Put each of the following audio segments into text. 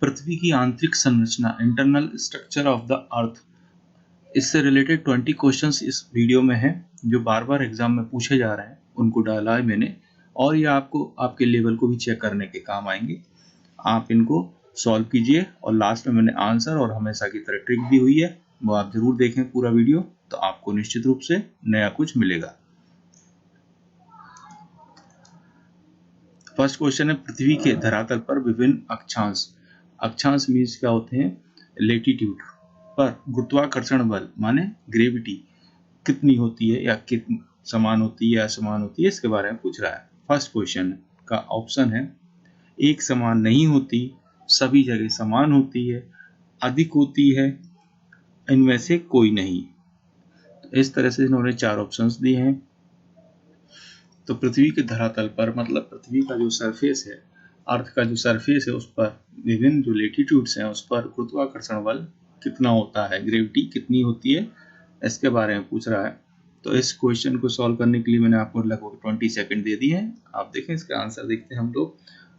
पृथ्वी की आंतरिक संरचना, internal structure of the earth, इससे रिलेटेड 20 क्वेश्चंस इस वीडियो में हैं जो बार बार एग्जाम में पूछे जा रहे हैं, उनको डाला है मैंने, और ये आपको आपके लेवल को भी चेक करने के काम आएंगे। आप इनको सॉल्व कीजिए और लास्ट में मैंने आंसर और हमेशा की तरह ट्रिक दी हुई है, वो आप जरूर देखें पूरा वीडियो, तो आपको निश्चित रूप से नया कुछ मिलेगा। फर्स्ट क्वेश्चन है, पृथ्वी के धरातल पर विभिन्न अक्षांश, अक्षांश मीन्स क्या होते हैं, लेटीट्यूड, पर गुरुत्वाकर्षण बल माने ग्रेविटी कितनी होती है या कितनी समान होती है या असमान होती है, इसके बारे में पूछ रहा है। फर्स्ट क्वेश्चन का ऑप्शन है, एक समान नहीं होती, सभी जगह समान होती है, अधिक होती है, इनमें से कोई नहीं। तो इस तरह से इन्होंने 4 ऑप्शंस दिए हैं। तो पृथ्वी के धरातल पर मतलब पृथ्वी का जो सरफेस है, अर्थ का जो सरफेस है, उस पर विभिन्न जो लेटीट्यूड्स हैं उस पर गुरुत्वाकर्षण बल कितना होता है, ग्रेविटी कितनी होती है, इसके बारे में पूछ रहा है। तो इस क्वेश्चन को सॉल्व करने के लिए मैंने आपको लगभग 20 सेकंड दे दिए हैं। आप देखें इसका आंसर देखते हैं हम लोग।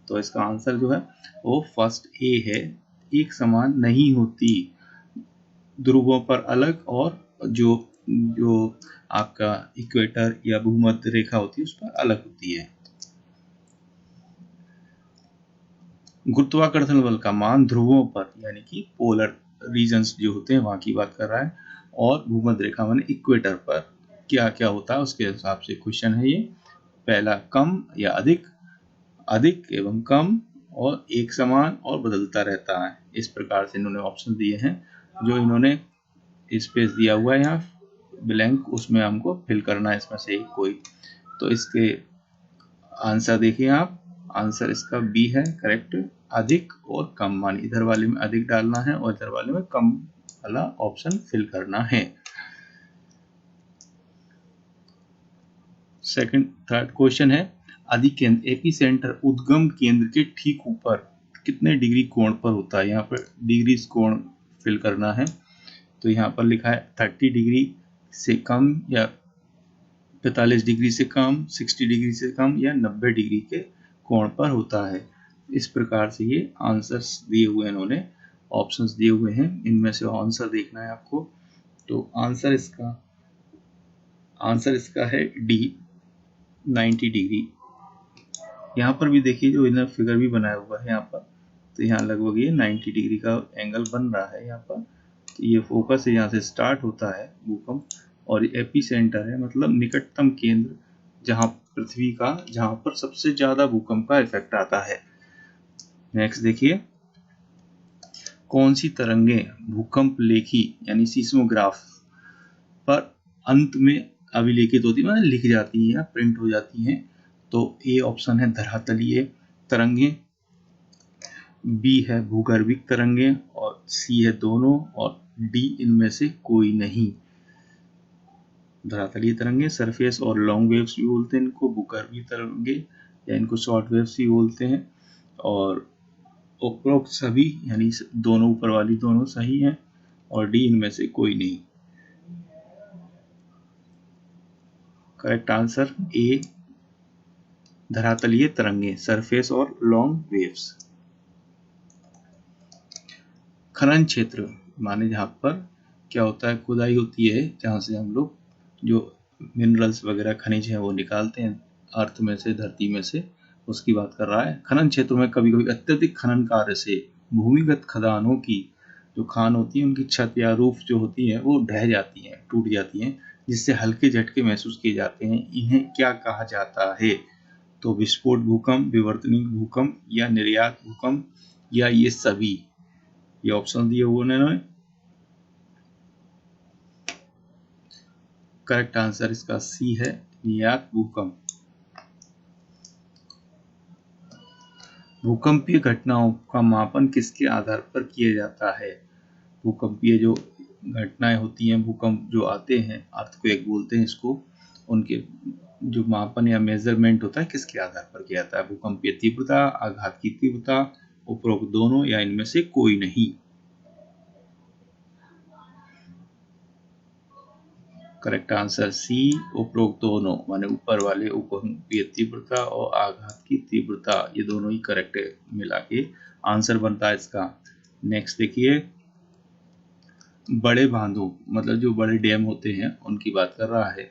तो इसका आंसर जो है वो फर्स्ट ए है, एक समान नहीं होती, ध्रुवों पर अलग, और जो आपका इक्वेटर या भूमध्य रेखा होती है उस पर अलग होती है। गुरुत्वाकर्षण बल का मान ध्रुवों पर यानी कि पोलर रीजन्स जो होते हैं वहां की बात कर रहा है, और भूमध्य रेखा माने इक्वेटर पर क्या क्या होता है उसके हिसाब से क्वेश्चन है ये। पहला कम या अधिक, अधिक एवं कम, और एक समान और बदलता रहता है। इस प्रकार से इन्होंने ऑप्शन दिए हैं। जो इन्होंने स्पेस दिया हुआ है यहाँ ब्लैंक, उसमें हमको फिल करना है इसमें से कोई। तो इसके आंसर देखिए आप, आंसर इसका बी है करेक्ट, अधिक और कम, मान इधर वाले में अधिक डालना है और इधर वाले में कम वाला ऑप्शन फिल करना है। थर्ड क्वेश्चन है, अधिकेंद्र एपी सेंटर उद्गम केंद्र के ठीक ऊपर कितने डिग्री कोण पर होता है। यहाँ पर डिग्री कोण फिल करना है। तो यहाँ पर लिखा है 30 डिग्री से कम या 45 डिग्री से कम, 60 डिग्री से कम या 90 डिग्री के कोण पर होता है। इस प्रकार से ये आंसर्स दिए हुए हैं, इन्होंने ऑप्शंस दिए हुए हैं, इनमें से आंसर देखना है आपको। तो आंसर इसका है डी 90 डिग्री। यहाँ पर भी देखिए जो इन्होंने फिगर भी बनाया हुआ है यहाँ पर, तो यहाँ लगभग ये 90 डिग्री का एंगल बन रहा है यहाँ पर। तो ये फोकस है, यहाँ से स्टार्ट होता है भूकंप, और एपी सेंटर है मतलब निकटतम केंद्र जहाँ पृथ्वी का, जहाँ पर सबसे ज्यादा भूकंप का इफेक्ट आता है। नेक्स्ट देखिए, कौन सी तरंगें भूकंप लेखी यानी सीस्मोग्राफ पर अंत में अभिलेखित होती है, मतलब लिख जाती है या प्रिंट हो जाती हैं। तो ए ऑप्शन है धरातलीय तरंगें, बी है भूगर्भिक तरंगें, और सी है दोनों, और डी इनमें से कोई नहीं। धरातलीय तरंगे सरफेस और लॉन्ग वेव्स भी बोलते हैं इनको, भूगर्भीय तरंगे या इनको शॉर्ट वेव्स भी बोलते हैं, और उपरोक्त सभी यानी दोनों ऊपर वाली दोनों सही हैं, और डी इनमें से कोई नहीं। करेक्ट आंसर ए धरातलीय तरंगे, सरफेस और लॉन्ग वेव्स। खनन क्षेत्र माने जहाँ पर क्या होता है, खुदाई होती है, जहाँ से हम लोग जो मिनरल्स वगैरह खनिज हैं वो निकालते हैं अर्थ में से, धरती में से, उसकी बात कर रहा है। खनन क्षेत्रों में कभी कभी अत्यधिक खनन कार्य से भूमिगत खदानों की जो खान होती है उनकी छत या रूफ जो होती है वो ढह जाती है, टूट जाती है, जिससे हल्के झटके महसूस किए जाते हैं। इन्हें क्या कहा जाता है? तो विस्फोट भूकंप, विवर्तनिक भूकंप, या निर्यात भूकंप, या ये सभी। ये ऑप्शन दिए हुए उन्होंने। करेक्ट आंसर इसका सी है, निर्यात भूकंप। भूकंपीय घटनाओं का मापन किसके आधार पर किया जाता है? भूकंपीय जो घटनाएं होती हैं, भूकंप जो आते हैं, अर्थक्वेक बोलते हैं इसको, उनके जो मापन या मेजरमेंट होता है किसके आधार पर किया जाता है? भूकंपीय तीव्रता, आघात की तीव्रता, उपरोक्त दोनों, या इनमें से कोई नहीं। करेक्ट आंसर सी, उपरोक्त दोनों, माने ऊपर वाले भूकंपीय तीव्रता और आघात की तीव्रता, ये दोनों ही करेक्ट मिला के आंसर बनता है इसका। नेक्स्ट देखिए, बड़े बांधों मतलब जो बड़े डैम होते हैं उनकी बात कर रहा है,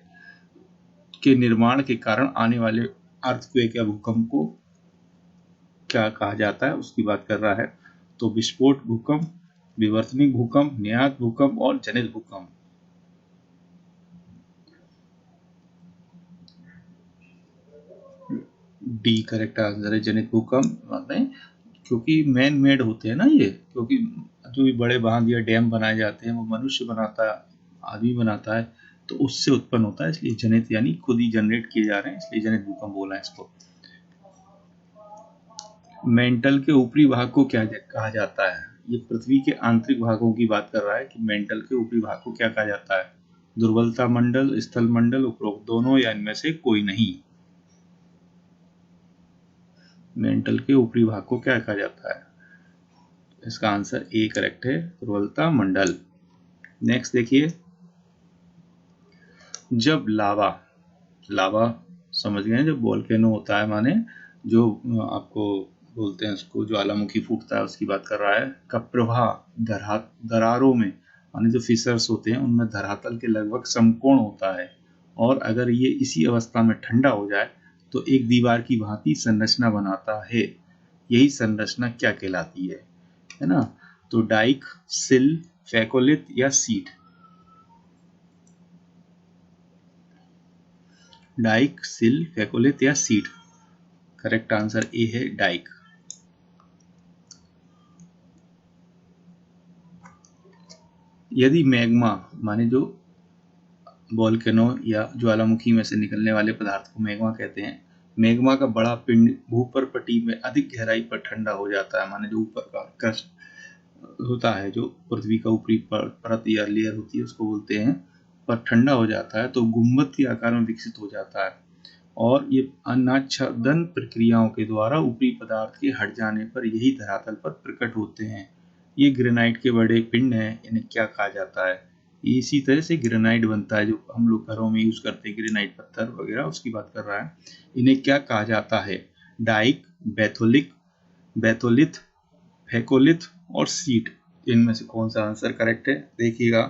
के निर्माण के कारण आने वाले अर्थक्वेक या भूकंप को क्या कहा जाता है उसकी बात कर रहा है। तो विस्फोट भूकंप, विवर्तनिक भूकंप, न्यात भूकंप और जनित भूकंप। डी करेक्ट आंसर है, जनित भूकंप। मतलब क्योंकि मैन मेड होते हैं ना ये, क्योंकि जो भी बड़े बांध या डैम बनाए जाते हैं वो मनुष्य बनाता है, आदमी बनाता है, तो उससे उत्पन्न होता है, इसलिए जनित यानी खुद ही जनरेट किए जा रहे हैं, इसलिए जनित भूकंप बोला है इसको। मेंटल के ऊपरी भाग को क्या कहा जाता है? ये पृथ्वी के आंतरिक भागों की बात कर रहा है कि मेंटल के ऊपरी भाग को क्या कहा जाता है? दुर्बलता मंडल, स्थल मंडल, उपरोक्त दोनों या इनमें से कोई नहीं। मेंटल के ऊपरी भाग को क्या कहा जाता है? इसका आंसर ए करेक्ट है, दुर्बलता मंडल। नेक्स्ट देखिए, जब लावा समझ गए, जब वोल्केनो होता है माने जो आपको बोलते हैं उसको ज्वालामुखी फूटता है उसकी बात कर रहा है, का प्रवाह दरारों में माने जो फिसर्स होते हैं उनमें धरातल के लगभग समकोण होता है, और अगर ये इसी अवस्था में ठंडा हो जाए तो एक दीवार की भांति संरचना बनाता है। यही संरचना क्या कहलाती है ना? तो डाइक, सिल, फैकोलिथ या सीट। डाइक, सिल, फैकोलिथ या सीट। करेक्ट आंसर ए है, डाइक। यदि मैग्मा माने जो वोल्केनो या ज्वालामुखी में से निकलने वाले पदार्थ को मैग्मा कहते हैं, मैग्मा का बड़ा पिंड भूपर्पटी में अधिक गहराई पर ठंडा हो जाता है, माने जो ऊपर का क्रस्ट होता है, जो पृथ्वी का ऊपरी परत या लेयर होती है उसको बोलते हैं, पर ठंडा हो जाता है तो गुंबद के आकार में विकसित हो जाता है, और ये अनाच्छादन प्रक्रियाओं के द्वारा ऊपरी पदार्थ के हट जाने पर यही धरातल पर प्रकट होते हैं। ये ग्रेनाइट के बड़े पिंड हैं, इन्हें क्या कहा जाता है? इसी तरह से ग्रेनाइट बनता है, जो हम लोग घरों में यूज करते हैं, ग्रेनाइट पत्थर वगैरह, उसकी बात कर रहा है। इन्हें क्या कहा जाता है? डाइक, बैथोलिथ, फैकोलिथ और सीट। इनमें से कौन सा आंसर करेक्ट है देखिएगा।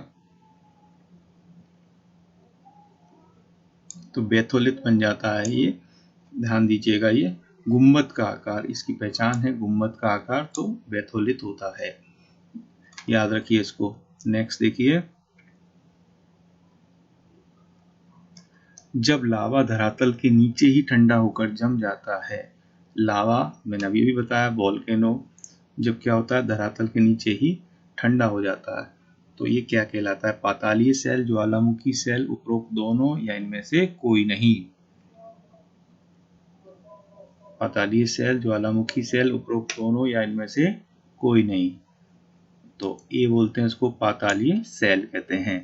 तो बैथोलिथ बन जाता है ये, ध्यान दीजिएगा। ये गुंबद का आकार, इसकी पहचान है गुंबद का आकार, तो बैथोलिथ होता है, याद रखिए इसको। नेक्स्ट देखिए, जब लावा धरातल के नीचे ही ठंडा होकर जम जाता है, लावा मैंने अभी भी बताया वोल्केनो जब क्या होता है, धरातल के नीचे ही ठंडा हो जाता है, तो ये क्या कहलाता है? पातालीय सेल, ज्वालामुखी सेल, उपरोक्त दोनों या इनमें से कोई नहीं। पातालीय सेल, ज्वालामुखी सेल, उपरोक्त दोनों या इनमें से कोई नहीं। तो ये बोलते हैं इसको पातालीय सेल कहते हैं।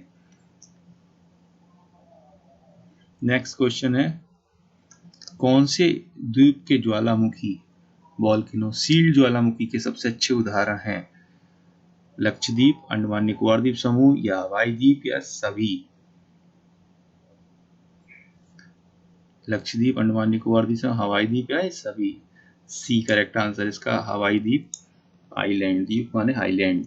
नेक्स्ट क्वेश्चन है, कौन से द्वीप के ज्वालामुखी वोल्केनो सील्ड ज्वालामुखी के सबसे अच्छे उदाहरण हैं? लक्षद्वीप, अंडमान निकोबार द्वीप समूह या हवाई द्वीप या सभी? लक्षद्वीप, अंडमान निकोबार द्वीप समूह, हवाई द्वीप या सभी? सी करेक्ट आंसर इसका, हवाई द्वीप, आइलैंड, द्वीप माने आइलैंड।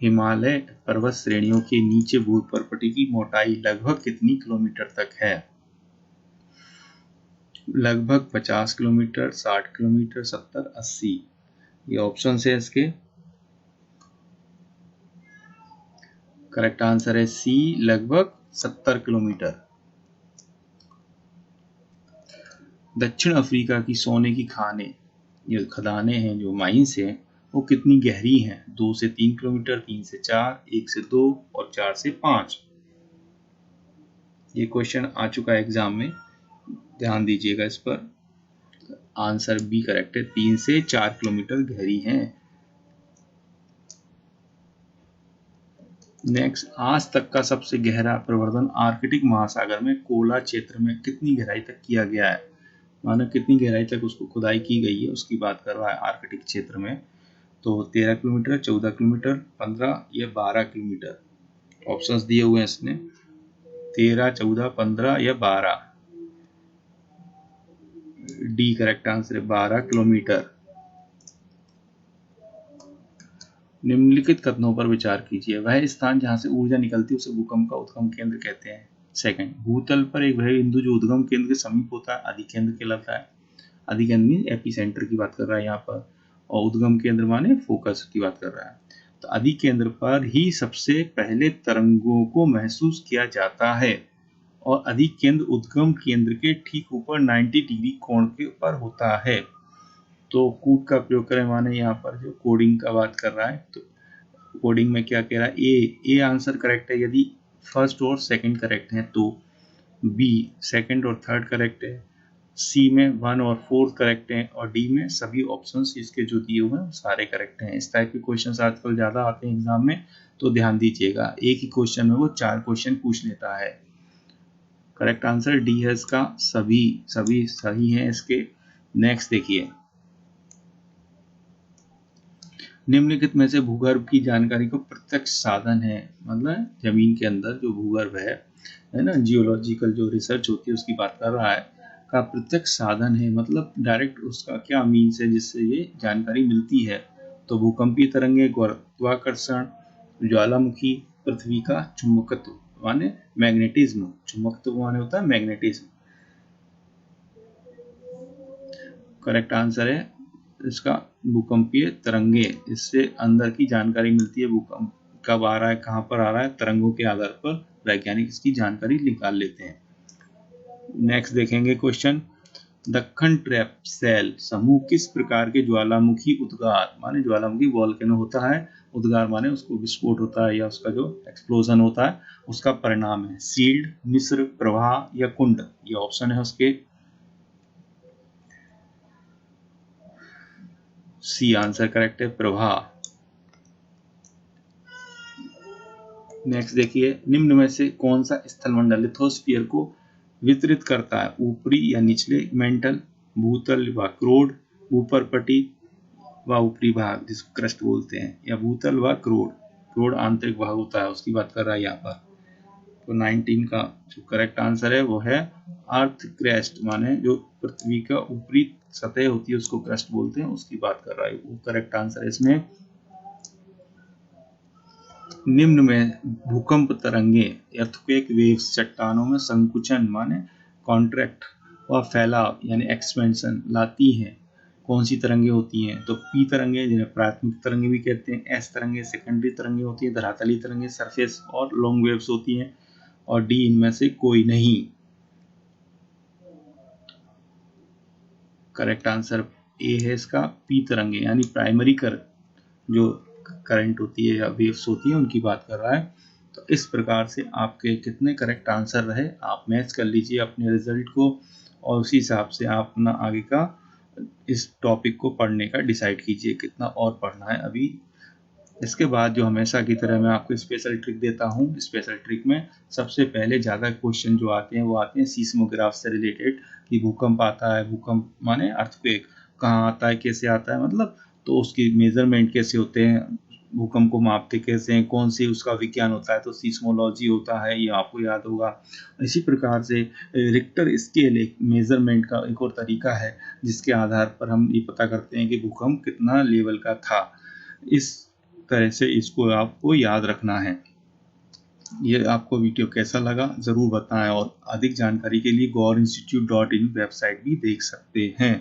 हिमालय पर्वत श्रेणियों के नीचे भूपर्पटी की मोटाई लगभग कितनी किलोमीटर तक है? लगभग 50 किलोमीटर, 60 किलोमीटर, 70, 80। ये ऑप्शन है इसके। करेक्ट आंसर है सी, लगभग 70 किलोमीटर। दक्षिण अफ्रीका की सोने की खानें, ये खदानें हैं, जो माइंस हैं, वो कितनी गहरी हैं? 2 से 3 किलोमीटर, 3 से 4, 1 से 2 और 4 से 5। ये क्वेश्चन आ चुका है एग्जाम में, ध्यान दीजिएगा इस पर। आंसर बी करेक्ट है, 3 से 4 किलोमीटर गहरी हैं। नेक्स्ट, आज तक का सबसे गहरा प्रवर्धन आर्कटिक महासागर में कोला क्षेत्र में कितनी गहराई तक किया गया है? मानो कितनी गहराई तक उसको खुदाई की गई है उसकी बात कर रहा है आर्कटिक क्षेत्र में। तो 13 किलोमीटर, 14 किलोमीटर, 15 या 12 किलोमीटर। ऑप्शंस दिए हुए हैं इसने, 13, 14, 15 या 12। डी करेक्ट आंसर है, 12 किलोमीटर। निम्नलिखित कथनों पर विचार कीजिए। वह स्थान जहां से ऊर्जा निकलती है उसे भूकंप का उद्गम केंद्र कहते हैं। सेकंड, भूतल पर एक वह बिंदु जो उद्गम केंद्र के समीप होता है अधिकेंद्र कहलाता है। अधिकेंद्र मीन एपिसेंटर की बात कर रहा है यहाँ पर, और उद्गम केंद्र माने फोकस की बात कर रहा है। तो अधिकेंद्र पर ही सबसे पहले तरंगों को महसूस किया जाता है और अधिकेंद्र उद्गम केंद्र के ठीक ऊपर 90 डिग्री कोण के ऊपर होता है। तो कूट का प्रयोग करें माने यहाँ पर जो कोडिंग का बात कर रहा है, तो कोडिंग में क्या कह रहा है, ए आंसर करेक्ट है यदि फर्स्ट और सेकंड करेक्ट है, तो बी सेकंड और थर्ड करेक्ट है, सी में 1 और 4 करेक्ट है, और डी में सभी ऑप्शंस इसके जो दिए हुए हैं सारे करेक्ट हैं। इस टाइप के क्वेश्चंस आजकल ज़्यादा आते हैं एग्जाम में, तो ध्यान दीजिएगा। एक ही क्वेश्चन में वो 4 क्वेश्चन पूछ लेता है। करेक्ट आंसर डी है इसका, सभी सही हैं इसके। नेक्स्ट देखिए, निम्नलिखित में से भूगर्भ की जानकारी को प्रत्यक्ष साधन है, मतलब जमीन के अंदर जो भूगर्भ है ना, जियोलॉजिकल जो रिसर्च होती है उसकी बात कर रहा है, का प्रत्यक्ष साधन है, मतलब डायरेक्ट उसका क्या मीन्स है जिससे ये जानकारी मिलती है। तो भूकंपीय तरंगे, गुरुत्वाकर्षण, ज्वालामुखी, पृथ्वी का चुंबकत्व माने मैग्नेटिज्म, चुंबकत्व माने होता है मैग्नेटिज्म। करेक्ट आंसर है इसका भूकंपीय तरंगे, इससे अंदर की जानकारी मिलती है, भूकंप कब आ रहा है, कहां पर आ रहा है, तरंगों के आधार पर वैज्ञानिक इसकी जानकारी निकाल लेते हैं। नेक्स्ट देखेंगे क्वेश्चन, दक्कन ट्रैप सेल समूह किस प्रकार के ज्वालामुखी उद्गार माने ज्वालामुखी वॉल्केनो होता है, उद्गार माने उसको विस्फोट होता है या उसका जो एक्सप्लोजन होता है उसका परिणाम है। सील्ड, मिस्र, प्रवाह या कुंड, ये ऑप्शन है उसके। सी आंसर करेक्ट है, प्रवाह। नेक्स्ट देखिए, निम्न में से कौन सा स्थलमंडल लिथोस्फीयर को वितरित करता है, ऊपरी या निचले मेंटल, भूतल व क्रोड, ऊपर पटी व ऊपरी भाग जिसको क्रस्ट बोलते हैं, या भूतल व क्रोड, क्रोड आंतरिक भाग होता है उसकी बात कर रहा है यहाँ पर। तो 19 का जो करेक्ट आंसर है वो है अर्थ क्रस्ट, माने जो पृथ्वी का ऊपरी सतह होती है उसको क्रस्ट बोलते हैं, उसकी बात कर रहा है, वो करेक्ट आंसर है इसमें। निम्न में भूकंप तरंगे अर्थक्वेक वेव्स चट्टानों में संकुचन माने कॉन्ट्रैक्ट व फैलाव यानी एक्सपेंशन लाती हैं, कौन सी तरंगे होती हैं। तो पी तरंगे जिन्हें प्राथमिक तरंगे भी कहते हैं, एस तरंगे सेकेंडरी तरंगे होती हैं, धरातली तरंगे सरफेस और लॉन्ग वेव्स होती हैं, और डी इनमें से कोई नहीं। करेक्ट आंसर ए है इसका, पी तरंगे यानी प्राइमरी जो करंट होती है या वेव्स होती है उनकी बात कर रहा है। तो इस प्रकार से आपके कितने करेक्ट आंसर रहे आप मैच कर लीजिए अपने रिजल्ट को, और उसी हिसाब से आप अपना आगे का इस टॉपिक को पढ़ने का डिसाइड कीजिए कितना और पढ़ना है अभी। इसके बाद जो हमेशा की तरह मैं आपको स्पेशल ट्रिक देता हूँ। स्पेशल ट्रिक में सबसे पहले ज़्यादा क्वेश्चन जो आते हैं वो आते हैं सीस्मोग्राफ से रिलेटेड, कि भूकंप आता है, भूकंप माने अर्थक्वेक कहाँ आता है, कैसे आता है, मतलब तो उसकी मेजरमेंट कैसे होते हैं, भूकंप को मापते कैसे हैं, कौन सी उसका विज्ञान होता है, तो सीस्मोलॉजी होता है, ये आपको याद होगा। इसी प्रकार से रिक्टर स्केल एक मेजरमेंट का एक और तरीका है जिसके आधार पर हम ये पता करते हैं कि भूकंप कितना लेवल का था। इस तरह से इसको आपको याद रखना है। ये आपको वीडियो कैसा लगा ज़रूर बताएं, और अधिक जानकारी के लिए gorinstitute.in वेबसाइट भी देख सकते हैं।